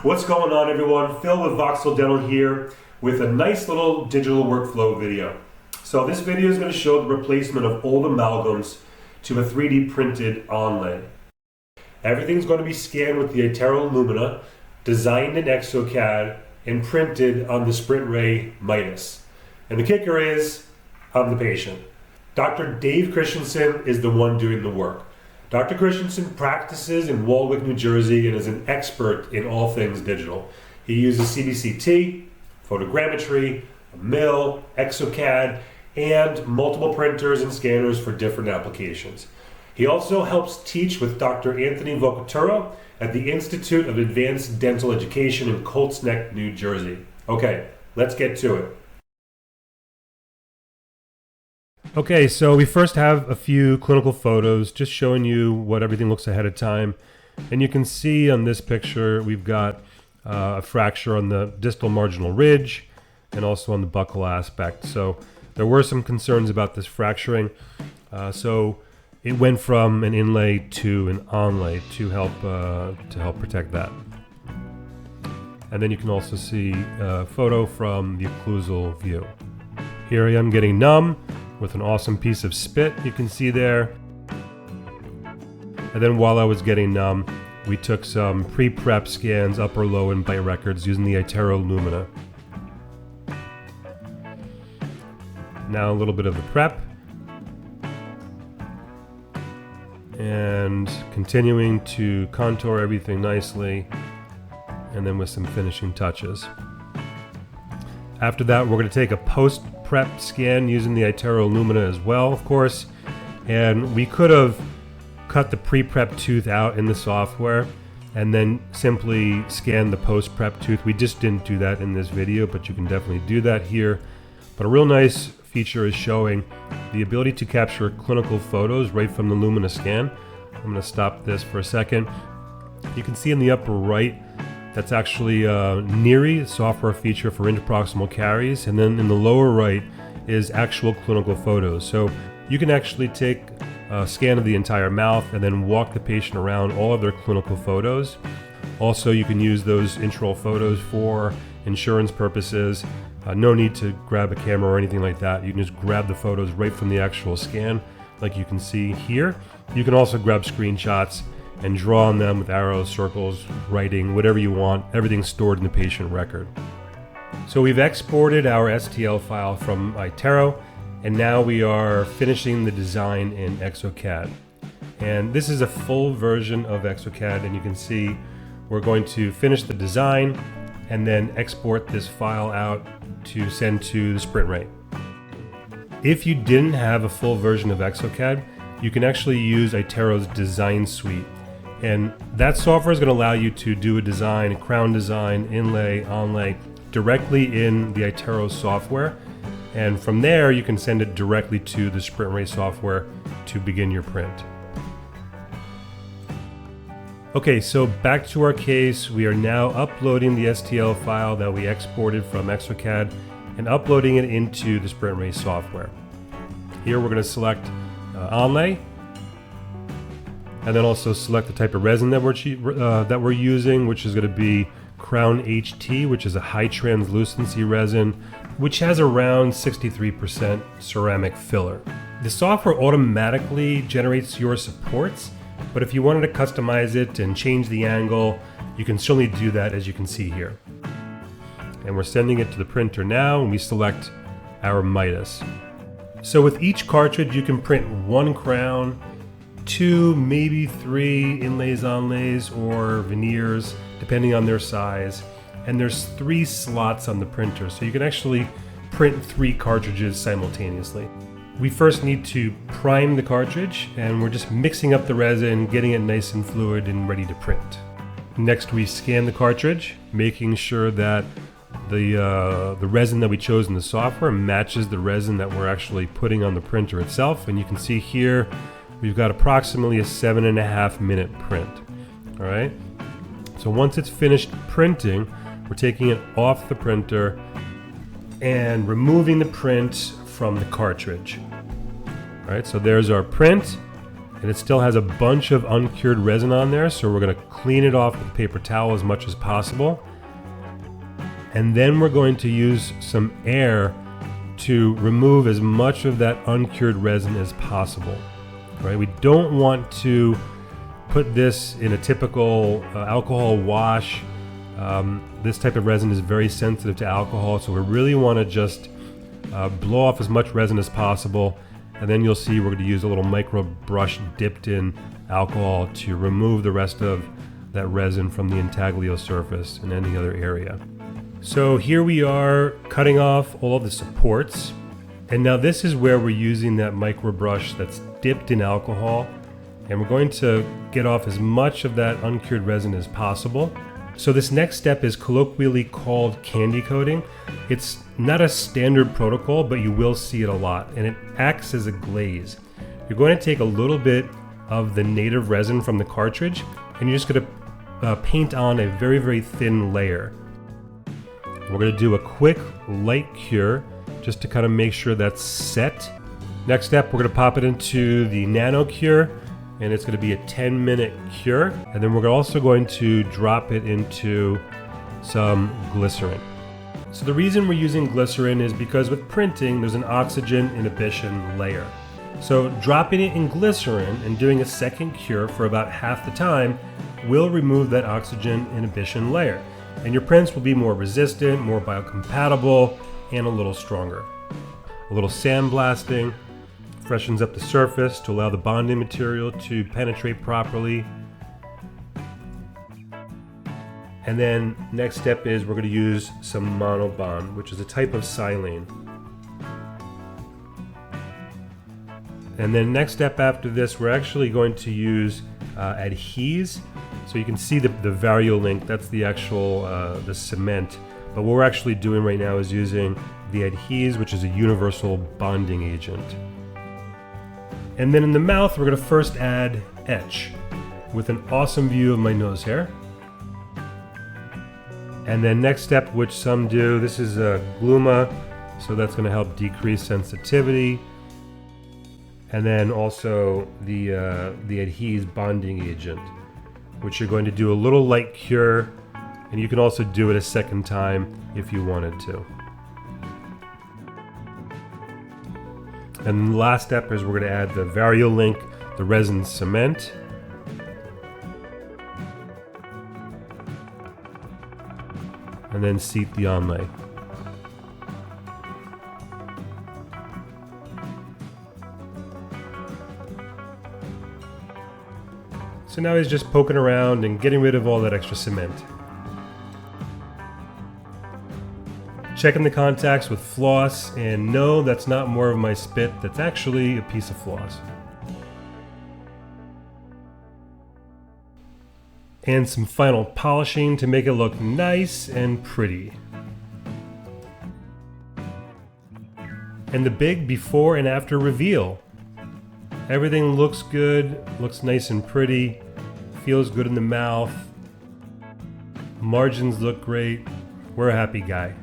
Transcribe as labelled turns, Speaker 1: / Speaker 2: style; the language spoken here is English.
Speaker 1: What's going on, everyone? Phil with Voxel Dental here with a nice little digital workflow video. So this video is going to show the replacement of old amalgams to a 3D printed onlay. Everything's going to be scanned with the iTero Lumina, designed in exocad, and printed on the SprintRay Midas. And the kicker is, I'm the patient. Dr. Dave Christensen is the one doing the work. Dr. Christensen practices in Wally, New Jersey, and is an expert in all things digital. He uses CBCT, photogrammetry, a mill, exocad, and multiple printers and scanners for different applications. He also helps teach with Dr. Anthony Vocaturo at the Institute of Advanced Dental Education in Colts Neck, New Jersey. Okay, let's get to it. Okay, so we first have a few clinical photos just showing you what everything looks ahead of time. And you can see on this picture we've got a fracture on the distal marginal ridge and also on the buccal aspect. So there were some concerns about this fracturing. So it went from an inlay to an onlay to help protect that. And then you can also see a photo from the occlusal view. Here I am getting numb with an awesome piece of spit you can see there. And then while I was getting numb, we took some pre-prep scans, upper, low, and bite records using the iTero Lumina. Now a little bit of the prep. And continuing to contour everything nicely, and then with some finishing touches. After that, we're going to take a post-prep scan using the iTero Lumina as well, of course. And we could have cut the pre-prep tooth out in the software and then simply scan the post-prep tooth. We just didn't do that in this video, but you can definitely do that here. But a real nice feature is showing the ability to capture clinical photos right from the Lumina scan. I'm going to stop this for a second. You can see in the upper right, that's actually NIRI, software feature for interproximal caries, and then in the lower right is actual clinical photos. So you can actually take a scan of the entire mouth and then walk the patient around all of their clinical photos. Also, you can use those intraoral photos for insurance purposes. No need to grab a camera or anything like that. You can just grab the photos right from the actual scan, like you can see here. You can also grab screenshots and draw on them with arrows, circles, writing, whatever you want. Everything's stored in the patient record. So we've exported our STL file from iTero, and now we are finishing the design in exocad. And this is a full version of exocad, and you can see we're going to finish the design and then export this file out to send to the SprintRay. If you didn't have a full version of exocad, you can actually use iTero's design suite. And that software is going to allow you to do a design, a crown design, inlay, onlay, directly in the iTero software. And from there, you can send it directly to the SprintRay software to begin your print. Okay, so back to our case. We are now uploading the STL file that we exported from exocad and uploading it into the SprintRay software. Here we're going to select onlay, and then also select the type of resin that we're using, which is going to be Crown HT, which is a high translucency resin, which has around 63% ceramic filler. The software automatically generates your supports, but if you wanted to customize it and change the angle, you can certainly do that, as you can see here. And we're sending it to the printer now, and we select our Midas. So with each cartridge, you can print one crown, 2, maybe 3 inlays, onlays, or veneers, depending on their size. And there's 3 slots on the printer, so you can actually print 3 cartridges simultaneously. We first need to prime the cartridge, and we're just mixing up the resin, getting it nice and fluid and ready to print. Next, we scan the cartridge, making sure that the resin that we chose in the software matches the resin that we're actually putting on the printer itself. And you can see here, we've got approximately a 7.5 minute print. All right. So once it's finished printing, we're taking it off the printer and removing the print from the cartridge. All right, so there's our print. And it still has a bunch of uncured resin on there, so we're going to clean it off with a paper towel as much as possible. And then we're going to use some air to remove as much of that uncured resin as possible. Right? We don't want to put this in a typical alcohol wash. This type of resin is very sensitive to alcohol, so we really want to just blow off as much resin as possible. And then you'll see we're going to use a little micro brush dipped in alcohol to remove the rest of that resin from the intaglio surface and any other area. So here we are cutting off all of the supports. And now this is where we're using that micro brush that's dipped in alcohol. And we're going to get off as much of that uncured resin as possible. So this next step is colloquially called candy coating. It's not a standard protocol, but you will see it a lot, and it acts as a glaze. You're going to take a little bit of the native resin from the cartridge, and you're just going to paint on a very, very thin layer. We're going to do a quick light cure just to kind of make sure that's set. Next step, we're going to pop it into the nano cure, and it's going to be a 10-minute cure. And then we're also going to drop it into some glycerin. So the reason we're using glycerin is because with printing, there's an oxygen inhibition layer. So dropping it in glycerin and doing a second cure for about half the time will remove that oxygen inhibition layer. And your prints will be more resistant, more biocompatible, and a little stronger. A little sandblasting freshens up the surface to allow the bonding material to penetrate properly. And then next step is we're going to use some monobond, which is a type of silane. And then next step after this, we're actually going to use adhes. So you can see the variolink, that's the actual the cement. But what we're actually doing right now is using the adhes, which is a universal bonding agent. And then in the mouth, we're going to first add etch with an awesome view of my nose hair. And then next step, which some do, this is a gluma, so that's going to help decrease sensitivity. And then also the adhes bonding agent, which you're going to do a little light cure, and you can also do it a second time if you wanted to. And the last step is we're going to add the variolink, the resin cement. And then seat the onlay. So now he's just poking around and getting rid of all that extra cement. Checking the contacts with floss, and no, that's not more of my spit, that's actually a piece of floss. And some final polishing to make it look nice and pretty. And the big before and after reveal. Everything looks good, looks nice and pretty, feels good in the mouth, margins look great. We're a happy guy.